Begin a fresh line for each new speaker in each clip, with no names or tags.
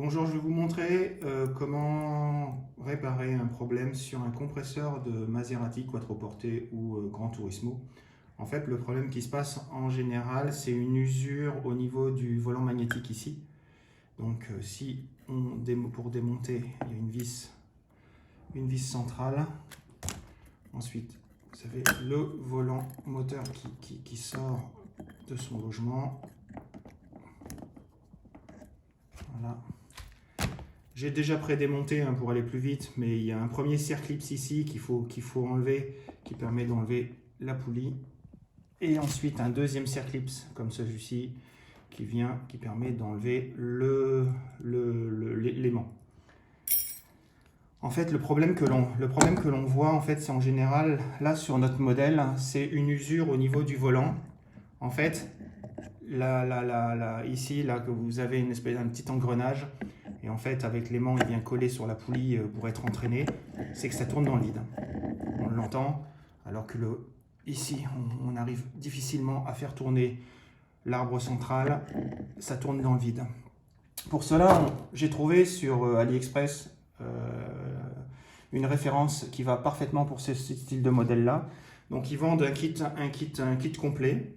Bonjour, je vais vous montrer comment réparer un problème sur un compresseur de Maserati Quattroporte ou Gran Turismo. En fait, le problème qui se passe en général, c'est une usure au niveau du volant magnétique ici. Donc pour démonter, il y a une vis centrale. Ensuite, vous avez le volant moteur qui sort de son logement. Voilà. J'ai déjà pré-démonté pour aller plus vite, mais il y a un premier circlips ici qu'il faut enlever, qui permet d'enlever la poulie. Et ensuite un deuxième circlips comme celui-ci qui permet d'enlever l'aimant. En fait, le problème que l'on voit, en fait, c'est en général, là sur notre modèle, c'est une usure au niveau du volant. En fait, ici, là, que vous avez une espèce d'un petit engrenage, et en fait, avec l'aimant, il vient coller sur la poulie pour être entraîné, c'est que ça tourne dans le vide. On l'entend, alors que ici, on arrive difficilement à faire tourner l'arbre central, ça tourne dans le vide. Pour cela, j'ai trouvé sur AliExpress une référence qui va parfaitement pour ce style de modèle-là. Donc, ils vendent un kit complet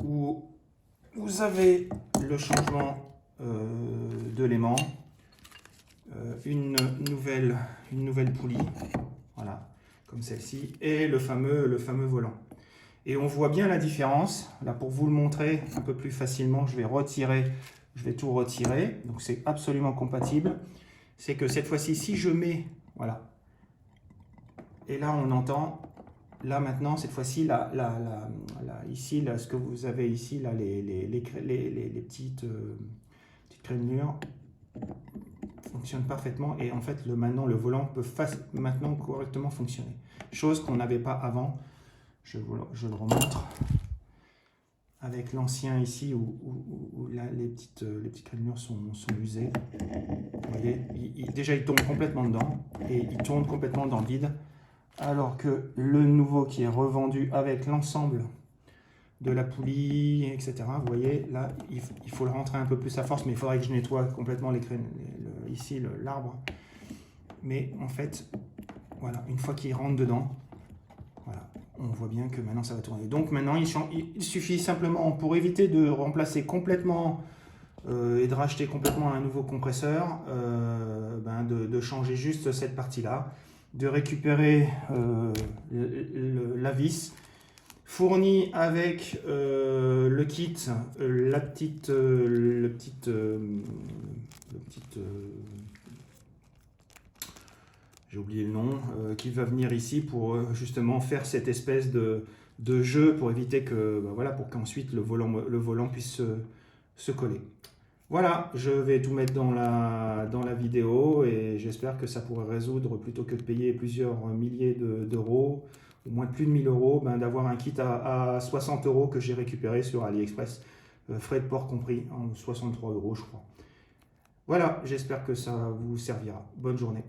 où vous avez le changement de l'aimant, une nouvelle poulie, voilà, comme celle-ci, et le fameux volant. Et on voit bien la différence. Là, pour vous le montrer un peu plus facilement, je vais tout retirer. Donc c'est absolument compatible. C'est que cette fois-ci, si je mets, voilà, et là on entend. Là maintenant, cette fois-ci, ici, là, ce que vous avez ici, là, les petites crénelures fonctionnent parfaitement et en fait, maintenant, le volant peut maintenant correctement fonctionner. Chose qu'on n'avait pas avant. Je le remontre avec l'ancien ici où là, les petites crénelures sont usées. Vous voyez, déjà, il tombe complètement dedans et il tourne complètement dans le vide. Alors que le nouveau qui est revendu avec l'ensemble de la poulie, etc. Vous voyez, là, il faut le rentrer un peu plus à force, mais il faudrait que je nettoie complètement ici l'arbre. Mais en fait, voilà, une fois qu'il rentre dedans, voilà, on voit bien que maintenant ça va tourner. Donc maintenant, il suffit simplement, pour éviter de remplacer complètement et de racheter complètement un nouveau compresseur, de changer juste cette partie-là, de récupérer la vis fournie avec le kit, j'ai oublié le nom, qui va venir ici pour justement faire cette espèce de jeu pour éviter que, voilà, pour qu'ensuite le volant puisse se coller. Voilà, je vais tout mettre dans la vidéo et j'espère que ça pourrait résoudre, plutôt que de payer plusieurs milliers d'euros, au moins plus de 1000 euros, d'avoir un kit à 60 euros que j'ai récupéré sur AliExpress, frais de port compris, en 63 euros je crois. Voilà, j'espère que ça vous servira. Bonne journée.